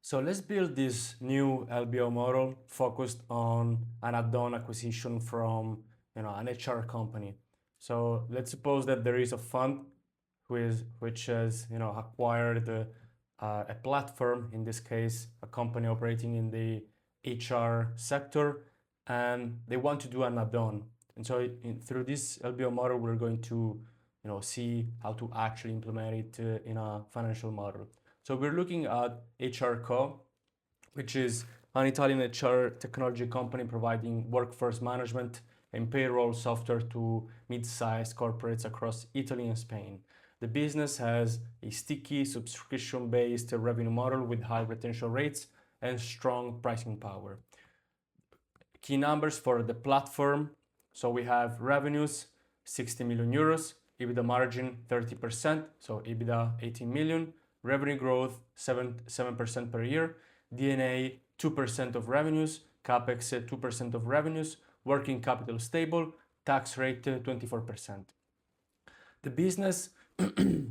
So let's build this new LBO model focused on an add-on acquisition from an HR company. So let's suppose that there is a fund which has acquired a platform, in this case a company operating in the HR sector, and they want to do an add-on. And so through this LBO model, we're going to see how to actually implement it in a financial model. So we're looking at HRCo, which is an Italian HR technology company providing workforce management and payroll software to mid-sized corporates across Italy and Spain. The business has a sticky subscription-based revenue model with high retention rates and strong pricing power. Key numbers for the platform. So we have revenues, 60 million euros, EBITDA margin 30%, so EBITDA 18 million, revenue growth 7% per year, D&A 2% of revenues, Capex 2% of revenues, working capital stable, tax rate 24%. The business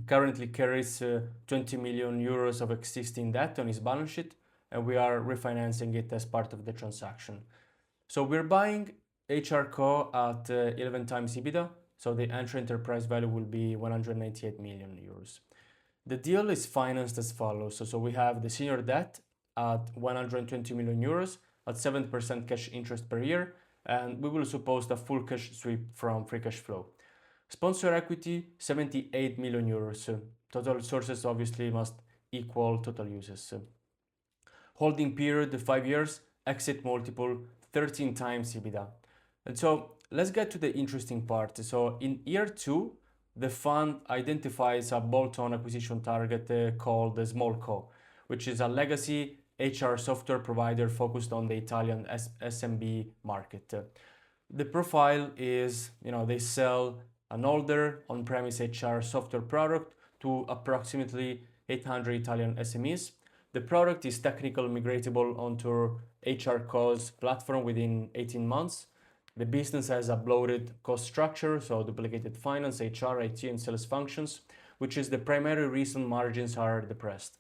currently carries 20 million euros of existing debt on its balance sheet, and we are refinancing it as part of the transaction. So we're buying HRCo at 11 times EBITDA, so the entry enterprise value will be 198 million euros. The deal is financed as follows. So we have the senior debt at 120 million euros at 7% cash interest per year, and we will suppose a full cash sweep from free cash flow. Sponsor equity 78 million euros. Total sources obviously must equal total uses. Holding period 5 years, exit multiple 13 times EBITDA. And so let's get to the interesting part. So in year 2, the fund identifies a bolt-on acquisition target called SmallCo, which is a legacy HR software provider focused on the Italian SMB market. The profile is, they sell an older on-premise HR software product to approximately 800 Italian SMEs. The product is technically migratable onto HRCo's platform within 18 months. The business has a bloated cost structure, so duplicated finance, HR, IT, and sales functions, which is the primary reason margins are depressed.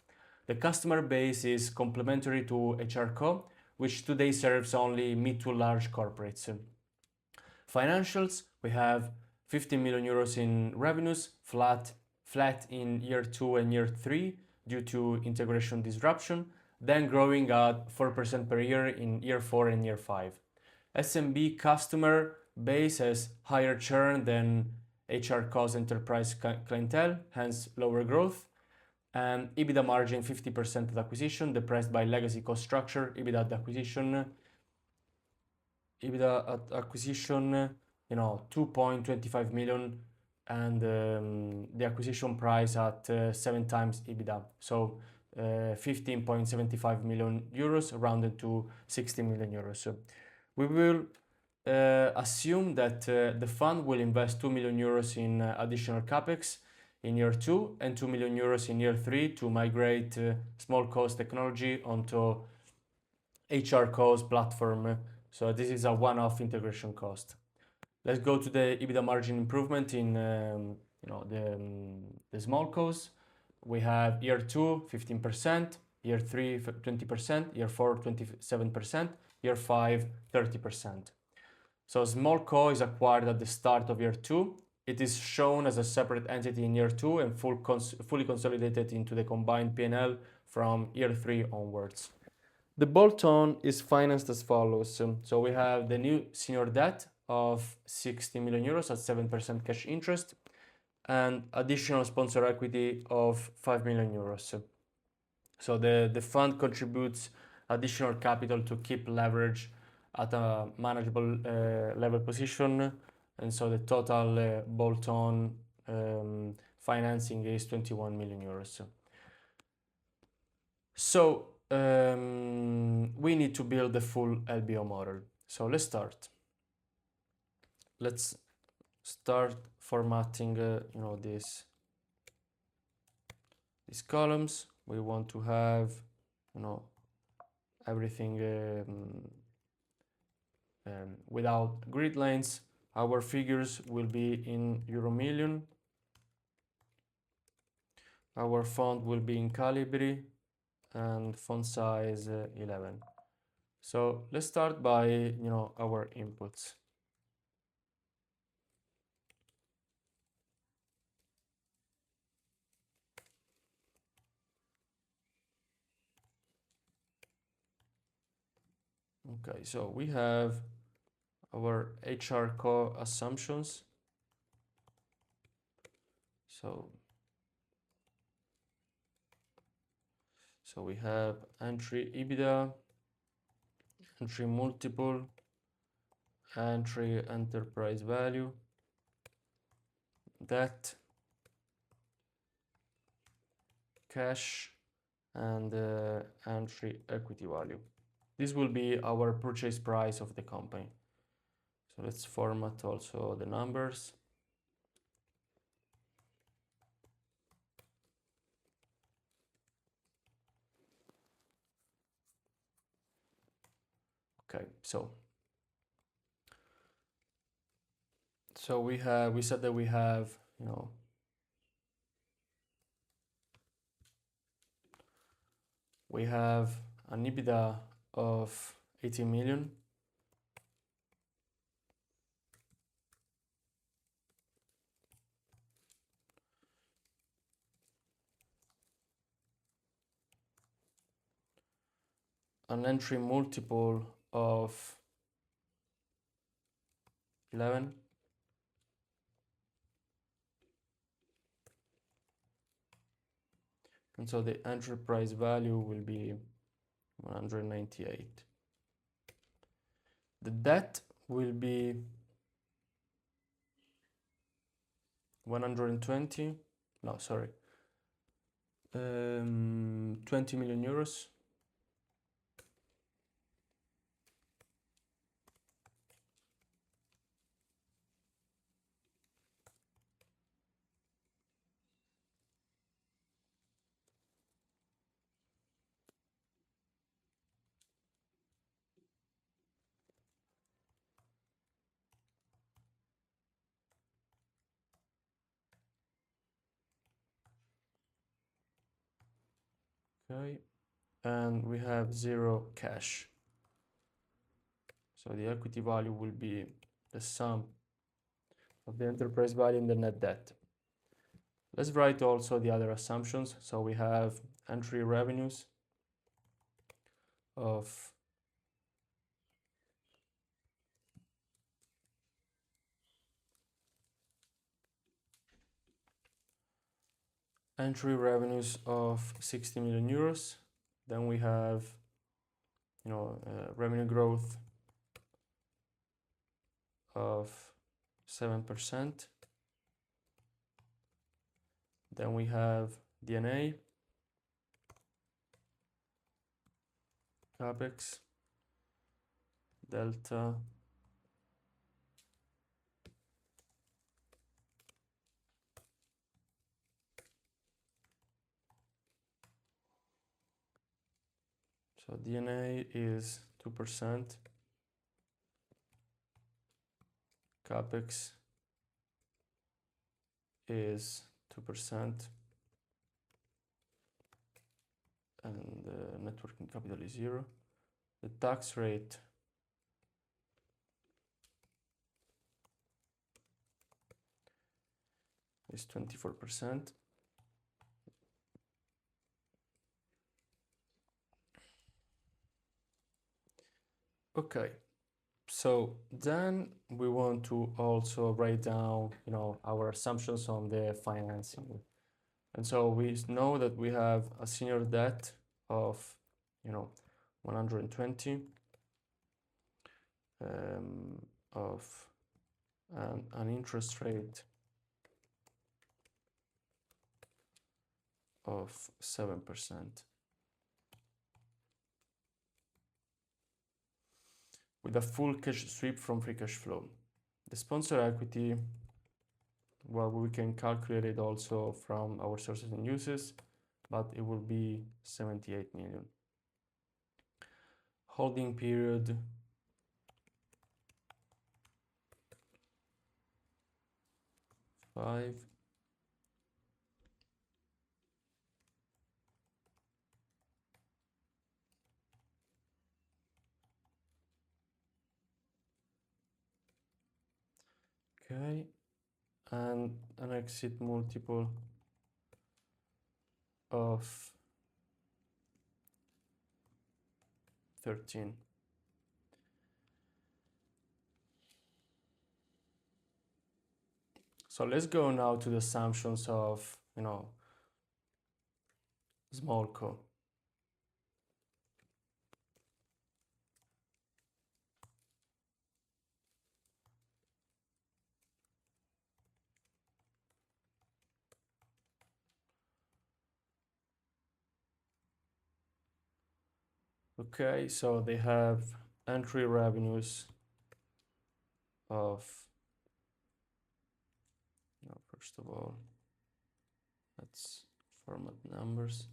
The customer base is complementary to HRCo, which today serves only mid to large corporates. Financials, we have 50 million euros in revenues, flat in year 2 and year 3 due to integration disruption, then growing at 4% per year in year 4 and year 5. SMB customer base has higher churn than HRCo's enterprise clientele, hence lower growth. And EBITDA margin 50% at acquisition, depressed by legacy cost structure. EBITDA at acquisition, 2.25 million, and the acquisition price at 7 times EBITDA. So 15.75 million euros, rounded to 60 million euros. So we will assume that the fund will invest 2 million euros in additional Capex in year 2 and 2 million euros in year 3 to migrate SmallCo's technology onto HRCo's platform. So this is a one-off integration cost. Let's go to the EBITDA margin improvement in the SmallCos. We have year 2 15%, year 3 20%, year 4 27%, year 5 30%. So SmallCo is acquired at the start of year 2. It is shown as a separate entity in year 2 and fully consolidated into the combined P&L from year 3 onwards. The bolt-on is financed as follows. So we have the new senior debt of 60 million euros at 7% cash interest and additional sponsor equity of 5 million euros. So the fund contributes additional capital to keep leverage at a manageable level position, and so the total bolt-on financing is 21 million euros. So we need to build the full LBO model. So let's start. Let's start formatting these columns. We want to have everything without grid lines. Our figures will be in euro million. Our font will be in Calibri, and font size 11. So let's start by our inputs. Okay, so we have our HRCo assumptions. So we have entry EBITDA, entry multiple, entry enterprise value, debt, cash, and entry equity value. This will be our purchase price of the company. So let's format also the numbers. Okay, so we said that we have we have an EBITDA of 80 million. An entry multiple of 11. And so the enterprise value will be 198. The debt will be 120. No, sorry. 20 million euros. Okay. And we have 0 cash. So the equity value will be the sum of the enterprise value and the net debt. Let's write also the other assumptions. So we have entry revenues of entry revenues of 60 million euros. Then we have revenue growth of 7%. Then we have D&A, Capex, delta, so D&A is 2%, Capex is 2%, and net working capital is 0. The tax rate is 24%. Okay, so then we want to also write down, our assumptions on the financing. And so we know that we have a senior debt of, 120, of an interest rate of 7%. With a full cash sweep from free cash flow. The sponsor equity, well, we can calculate it also from our sources and uses, but it will be 78 million. Holding period, five. Okay, and an exit multiple of 13. So let's go now to the assumptions of, SmallCo. Okay, so they have entry revenues of, first of all, let's format numbers.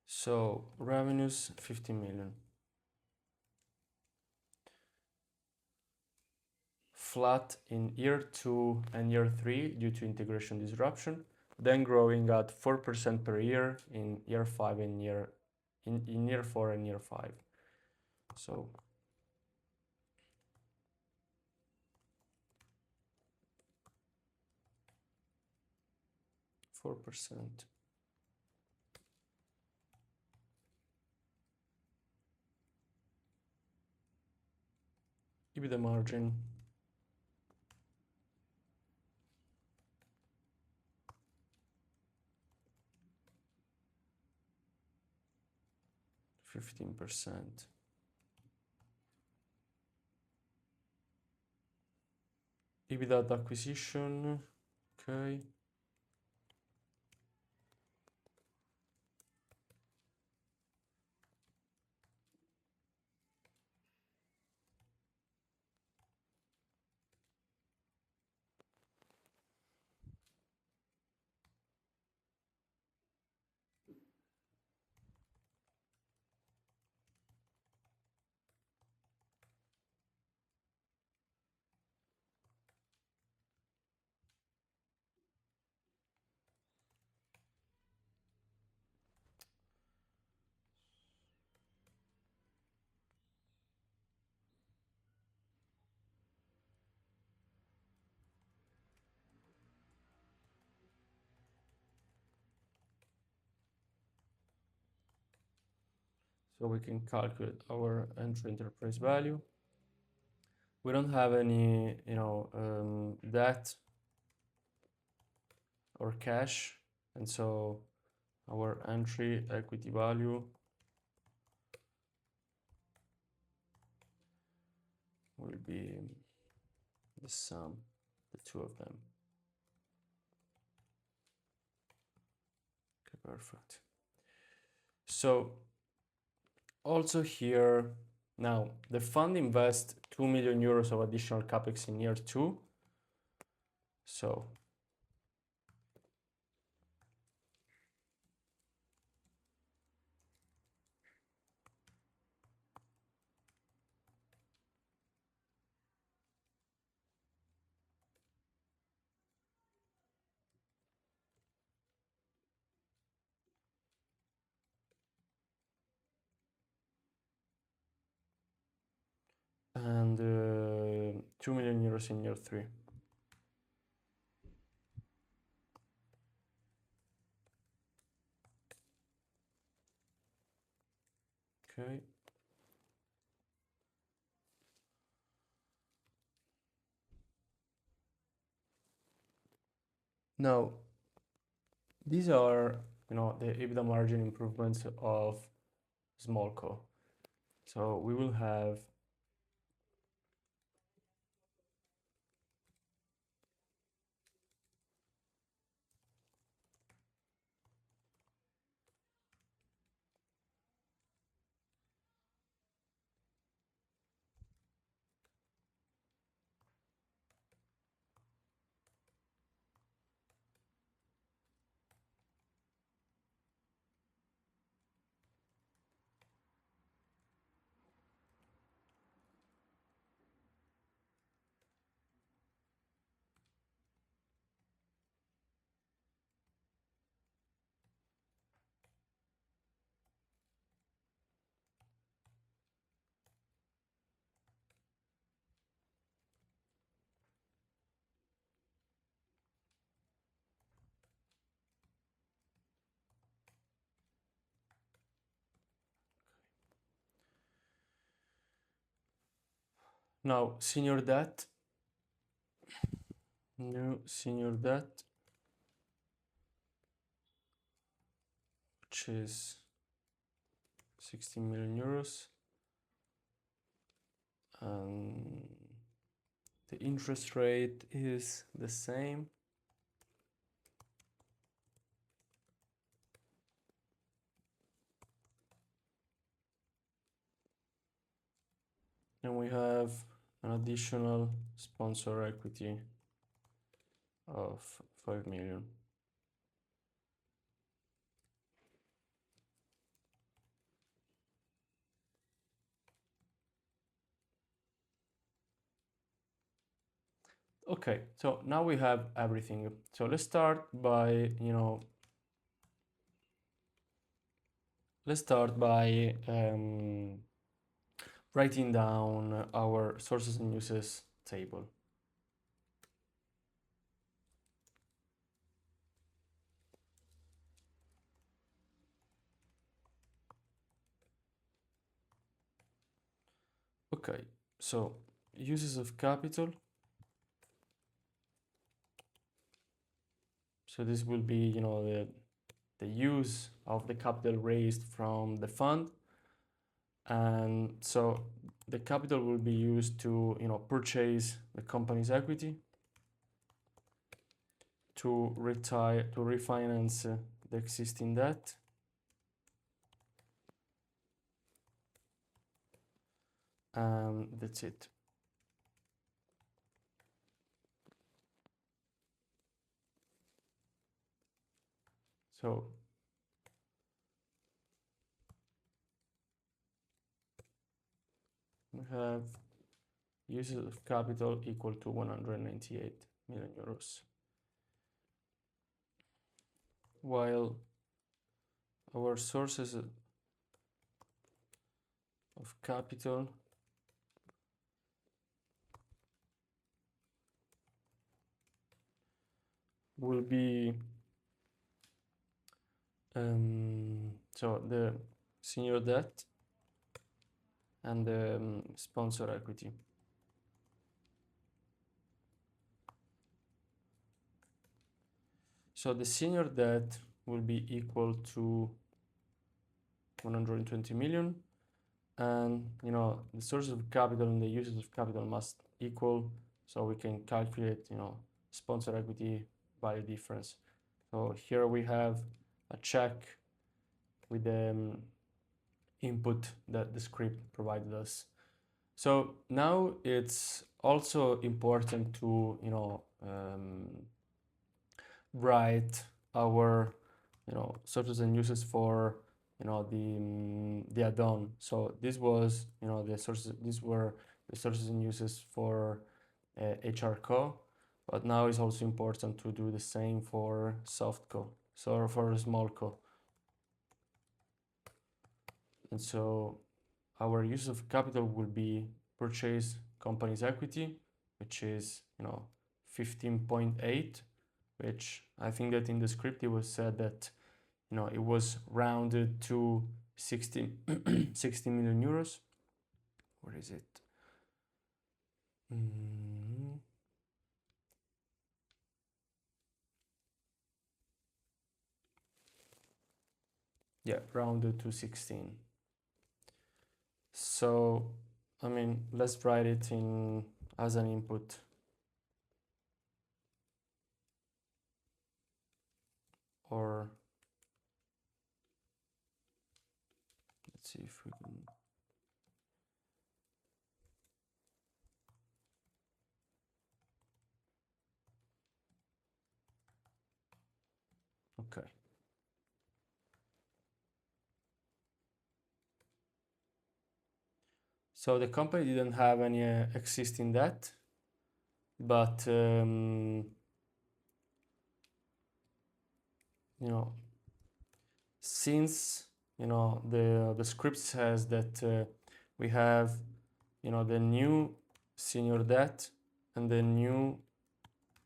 So revenues 50 million. Flat in year 2 and year 3 due to integration disruption, then growing at 4% per year in year 5 and year 4 and year 5. So %. EBITDA margin 15%. EBITDA at acquisition, okay. So we can calculate our entry enterprise value. We don't have any, debt or cash, and so our entry equity value will be the sum, the two of them. Okay, perfect. So also here, now the fund invests 2 million euros of additional capex in year 2. So and 2 million euros in year 3. Okay. Now, these are, the EBITDA margin improvements of SmallCo. So we will have Now, senior debt, new senior debt, which is 16 million euros. And the interest rate is the same. And we have an additional sponsor equity of 5 million. Okay, so now we have everything. So let's start by, writing down our sources and uses table. Okay, so uses of capital. So this will be, the use of the capital raised from the fund. And so the capital will be used to, purchase the company's equity, to refinance the existing debt, and that's it. So we have uses of capital equal to 198 million euros, while our sources of capital will be so the senior debt and the sponsor equity. So the senior debt will be equal to 120 million, and the sources of capital and the uses of capital must equal, so we can calculate sponsor equity value difference. So here we have a check with the input that the script provided us. So now it's also important to write our sources and uses for the add-on. So this was the sources. These were the sources and uses for HRCo, but now it's also important to do the same for SoftCo, so for SmallCo. And so our use of capital will be purchase company's equity, which is 15.8, which I think that in the script it was said that it was rounded to 60 million euros. Where is it? Yeah, rounded to 16. So, I mean, let's write it in as an input. Or let's see if we can. Okay. So the company didn't have any existing debt, but since the script says that we have the new senior debt and the new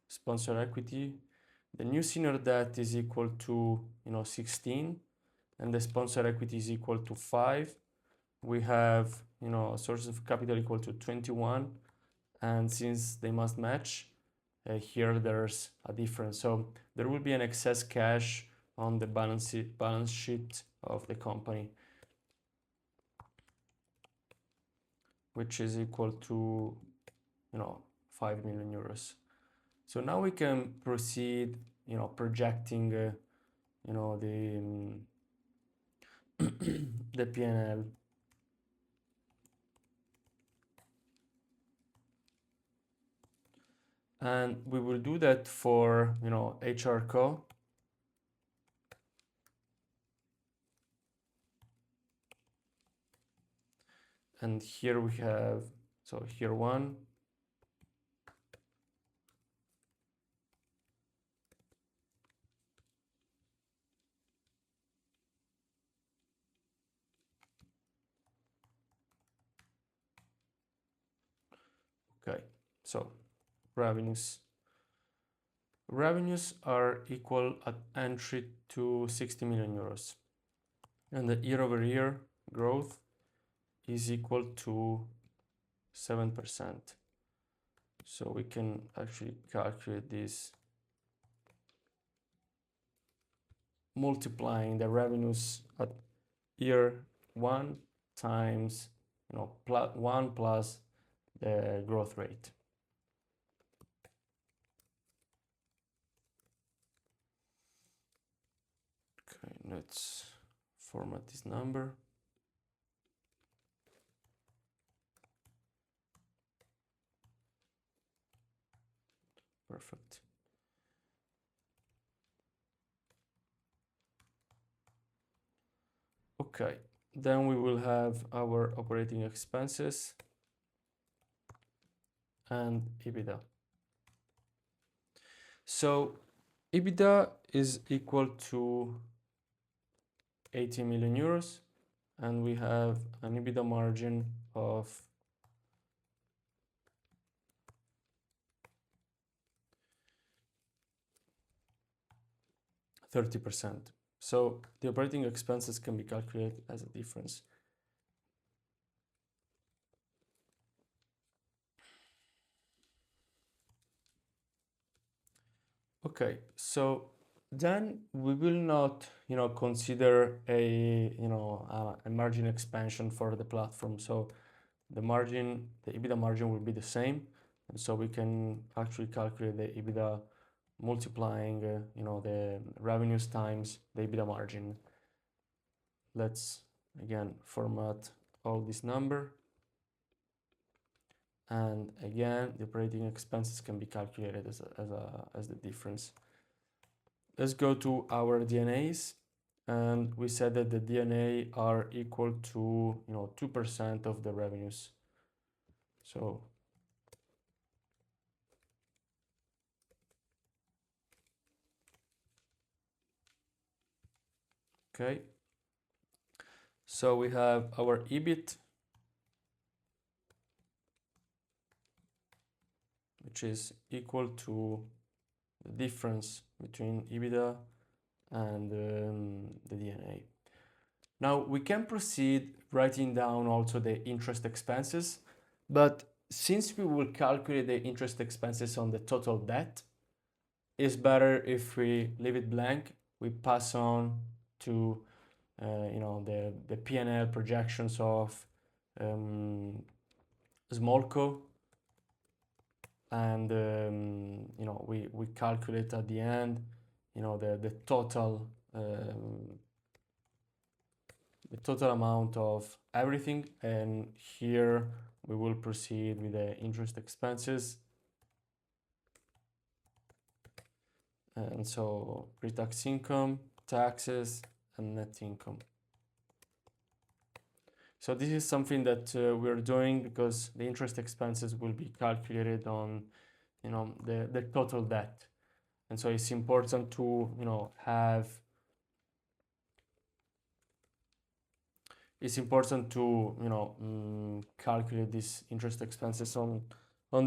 sponsor equity. The new senior debt is equal to 16, and the sponsor equity is equal to 5. We have sources of capital equal to 21, and since they must match, here there's a difference. So there will be an excess cash on the balance sheet of the company, which is equal to 5 million euros. So now we can proceed projecting the the P&L. And we will do that for HRCo. And here we have, so here one, okay, so revenues are equal at entry to 60 million euros, and the year-over-year growth is equal to 7%. So we can actually calculate this multiplying the revenues at year one times +1 plus the growth rate. Okay, let's format this number. Perfect. Okay, then we will have our operating expenses and EBITDA. So EBITDA is equal to 80 million euros, and we have an EBITDA margin of 30%. So the operating expenses can be calculated as a difference. Okay, so then we will not, consider a margin expansion for the platform. So the EBITDA margin will be the same, and so we can actually calculate the EBITDA multiplying, the revenues times the EBITDA margin. Let's again format all this number. And again, the operating expenses can be calculated as the difference. Let's go to our D&As, and we said that the D&A are equal to 2% of the revenues. So okay, so we have our EBIT, which is equal to the difference between EBITDA and the D&A. Now we can proceed writing down also the interest expenses, but since we will calculate the interest expenses on the total debt, it's better if we leave it blank. We pass on to the P&L projections of SmallCo, and we calculate at the end the total amount of everything, and here we will proceed with the interest expenses. And so pre-tax income, taxes, and net income. So this is something that we're doing because the interest expenses will be calculated on the total debt, and so it's important to calculate these interest expenses on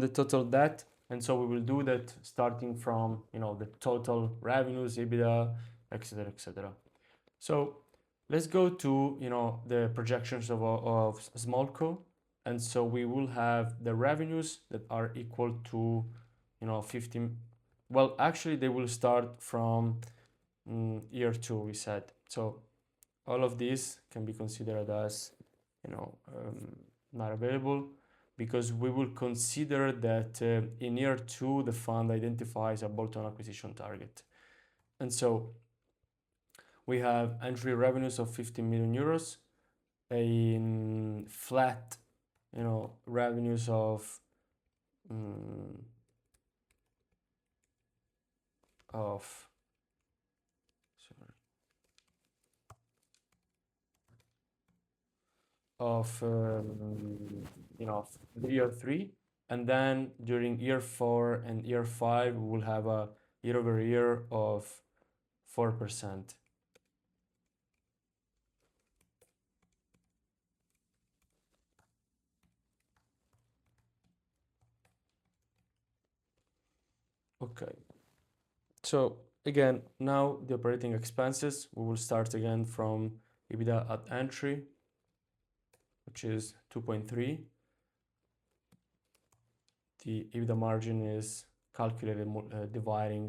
the total debt. And so we will do that starting from the total revenues, EBITDA, etc., etc. So let's go to the projections of SmallCo, And so we will have the revenues that are equal to, 15. Well, actually, they will start from year 2, we said. So all of these can be considered as, not available, because we will consider that in year 2, the fund identifies a bolt-on acquisition target. And so we have entry revenues of 15 million euros, a flat, revenues of of sorry, of year 3, and then during year 4 and year 5 we will have a year over year of 4%. Okay, so again, now the operating expenses, we will start again from EBITDA at entry, which is 2.3. The EBITDA margin is calculated dividing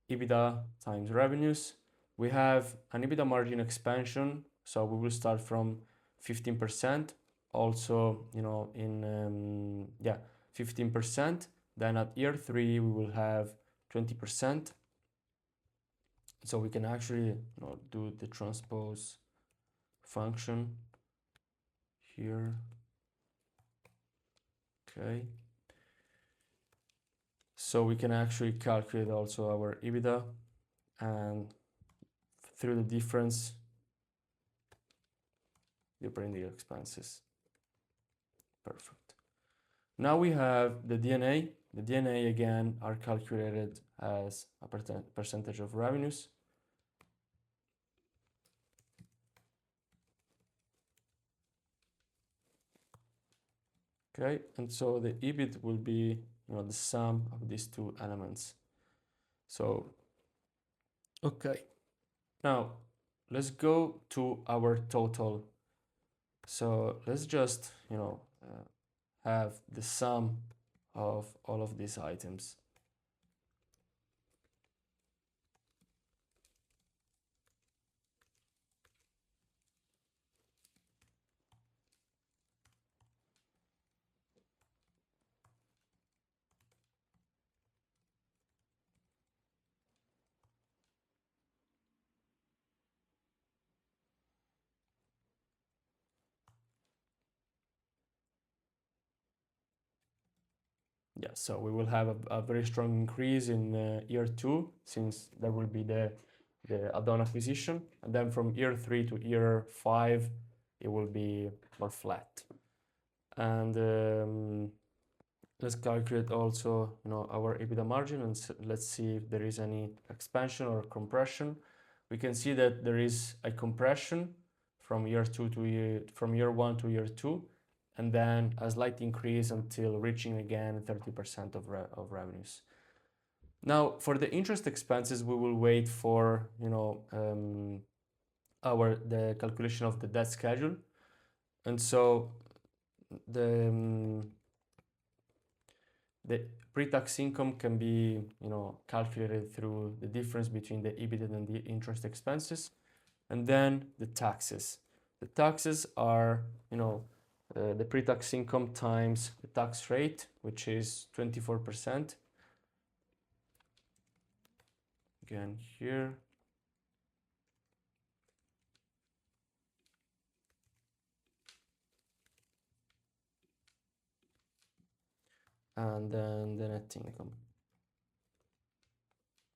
EBITDA times revenues. We have an EBITDA margin expansion, so we will start from 15%, also, 15%. Then at year 3, we will have 20%. So we can actually do the transpose function here. Okay. So we can actually calculate also our EBITDA, and through the difference, the operating expenses. Perfect. Now we have the D&A. The D&A again are calculated as a percentage of revenues. Okay, and so the EBIT will be the sum of these two elements. So, okay, now let's go to our total. So let's just have the sum of all of these items. Yeah, so we will have a very strong increase in year 2, since there will be the add-on acquisition, and then from year 3 to year 5 it will be more flat. And let's calculate also our EBITDA margin, and let's see if there is any expansion or compression. We can see that there is a compression from year 1 to year 2, and then a slight increase until reaching again 30% of revenues. Now, for the interest expenses, we will wait for the calculation of the debt schedule, and so the pre-tax income can be calculated through the difference between the EBIT and the interest expenses, and then the taxes. The taxes are the pre-tax income times the tax rate, which is 24%. Again here. And then the net income.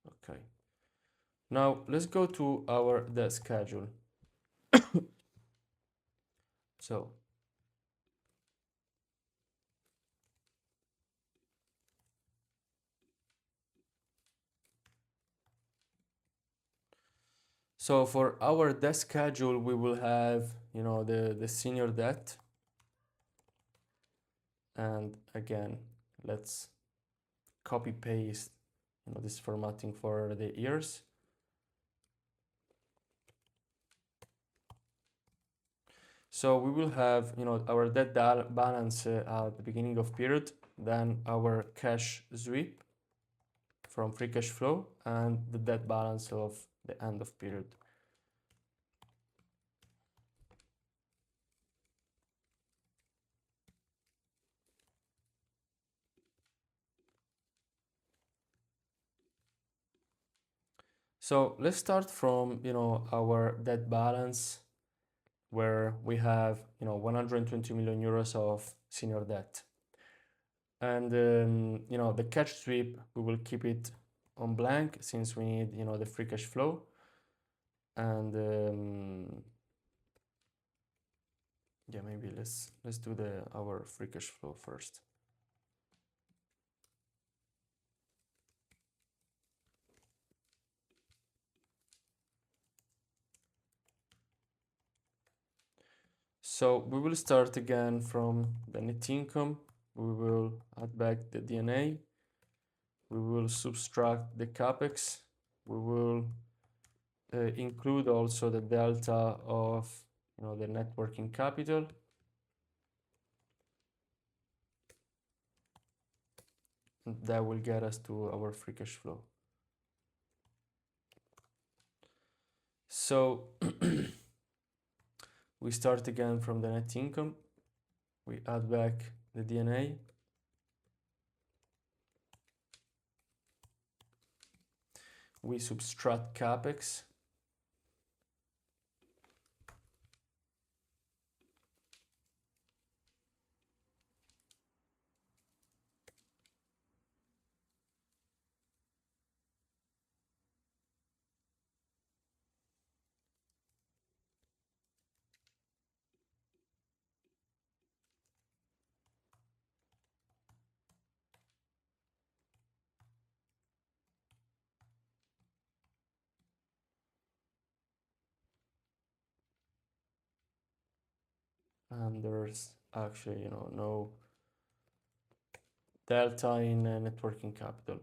Okay. Now let's go to our debt schedule. So for our debt schedule, we will have the senior debt, and again, let's copy paste this formatting for the years. So we will have, our debt balance at the beginning of period, then our cash sweep from free cash flow, and the debt balance of the end of period. So let's start from, our debt balance, where we have, 120 million euros of senior debt. And, the cash sweep, we will keep it on blank since we need, the free cash flow. And yeah, maybe let's do our free cash flow first. So we will start again from the net income. We will add back the D&A. We will subtract the Capex. We will include also the delta of, the net working capital. That will get us to our free cash flow. So we start again from the net income. We add back the D&A. We subtract Capex. And there's actually, no delta in net working capital.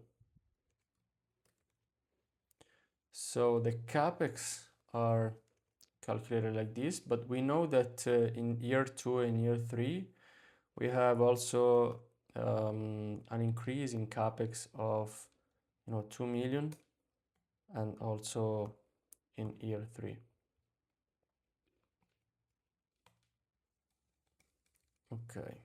So the Capex are calculated like this, but we know that in year 2 and year 3, we have also an increase in Capex of, 2 million, and also in year 3. Okay.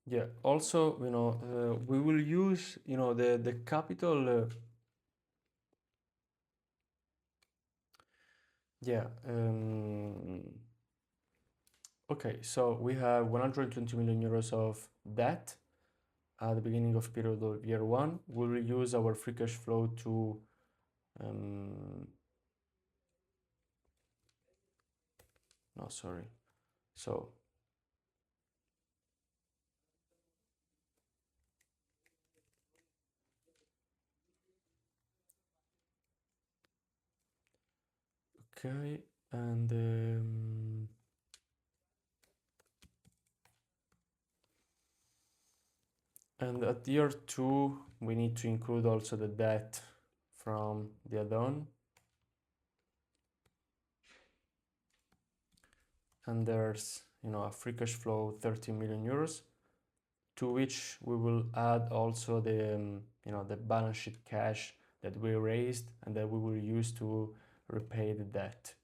Yeah, also, we will use, the capital, yeah, okay, so we have 120 million euros of debt at the beginning of period of year 1. We will use our free cash flow to, no, sorry. So, okay, and at year 2, we need to include also the debt from the add-on. And there's, a free cash flow 30 million euros, to which we will add also the, the balance sheet cash that we raised and that we will use to repay the debt.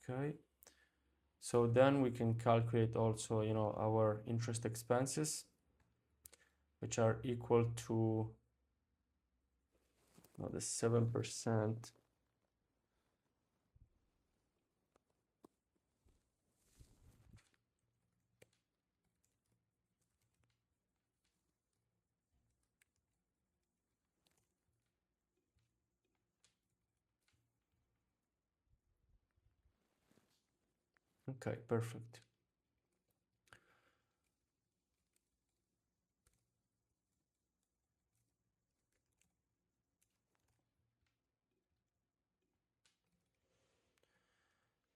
Okay, so then we can calculate also, our interest expenses, which are equal to, the 7%. Okay, perfect.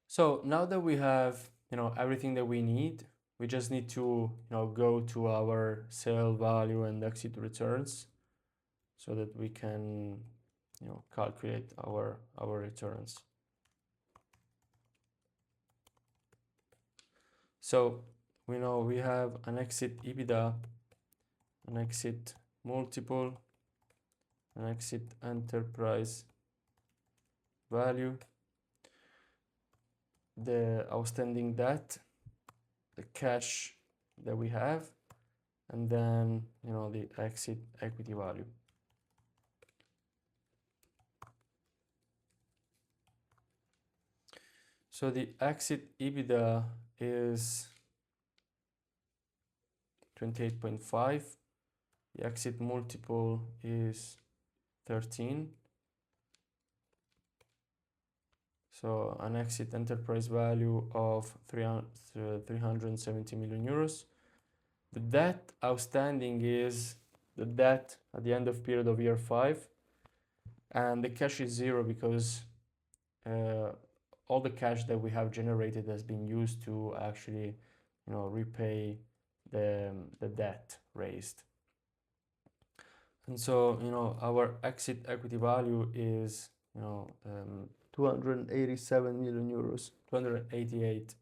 So now that we have, everything that we need, we just need to, go to our sale value and exit returns so that we can, calculate our returns. So we know we have an exit EBITDA, an exit multiple, an exit enterprise value, the outstanding debt, the cash that we have, and then the exit equity value. So the exit EBITDA is 28.5. The exit multiple is 13. So an exit enterprise value of 370 million euros. The debt outstanding is the debt at the end of period of year 5, and the cash is 0 because all the cash that we have generated has been used to actually, repay the debt raised. And so, our exit equity value is, 287 million euros, 288.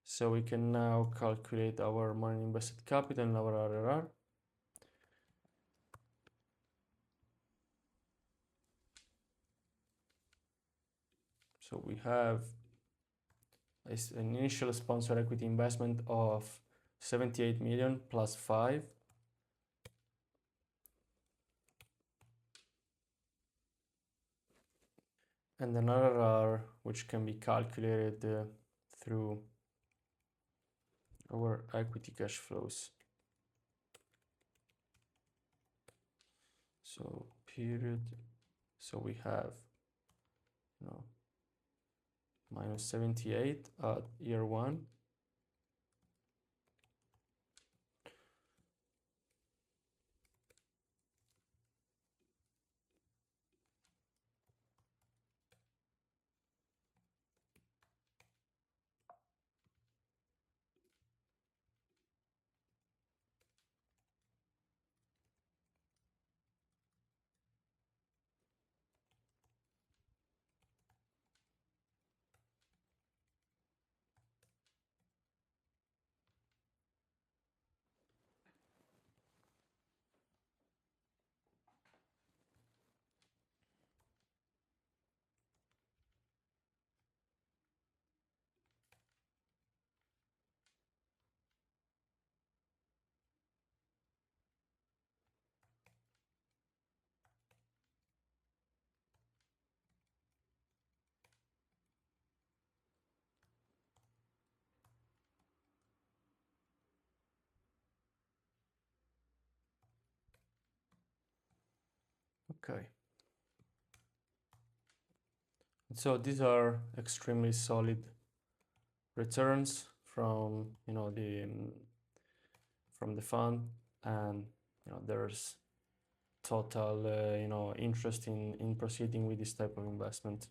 So we can now calculate our money invested capital and our RRR. So we have an initial sponsor equity investment of 78 million plus 5. And an RRR which can be calculated through our equity cash flows. So period, so we have minus 78 at year 1. Okay. So these are extremely solid returns from from the fund, and there's total interest in proceeding with this type of investment.